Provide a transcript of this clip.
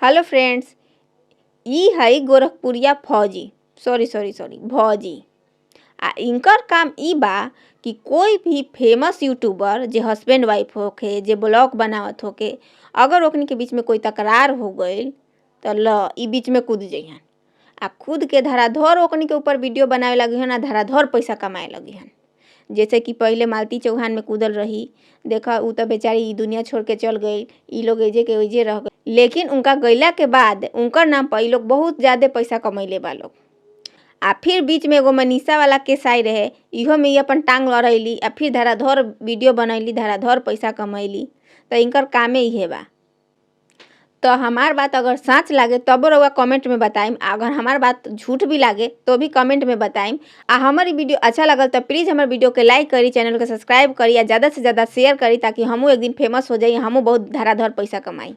Hello friends, ई है गोरखपुरिया फौजी sorry भौजी। इनकर काम ई बा कि कोई भी फेमस यूट्यूबर जे हस्बैंड वाइफ होके जे ब्लॉग बनावत होके अगर ओकनी के बीच में कोई तकरार हो गईल तो ई बीच में कूद जइहन आ खुद के धराधर ओकनी के ऊपर वीडियो बनावे लगी हन आ धराधर पैसा कमाए लगी हन। जैसे कि पहले मालती चौहान में कूदल रही, देखा उ तो बेचारी ई दुनिया छोड़ के चल गई, ई लोग एजे के ओइजे रह गए, लेकिन उनका गईला के बाद उनकर नाम पर ई लोग बहुत ज़्यादा पैसा कमैले बा लोग। आ फिर बीच में एगो मनीषा वाला केस आई रहे, इहो में ई अपन टांग लड़ैली आ फिर धराधर वीडियो बनैली, धराधर पैसा कमैली। तो इनकर कामे इहे बा। तो हमार बात अगर सच लागे तब रउआ कमेंट में बताइम, अगर हमार बात झूठ भी लागे तो भी कमेंट में बताइम। हमारी वीडियो अच्छा लगल तो प्लीज़ हमारे वीडियो के लाइक करी, चैनल को सब्सक्राइब करी, ज़्यादा से ज़्यादा शेयर करी ताकि हमू एक दिन फेमस हो जाई, हमू बहुत धराधर पैसा कमाई।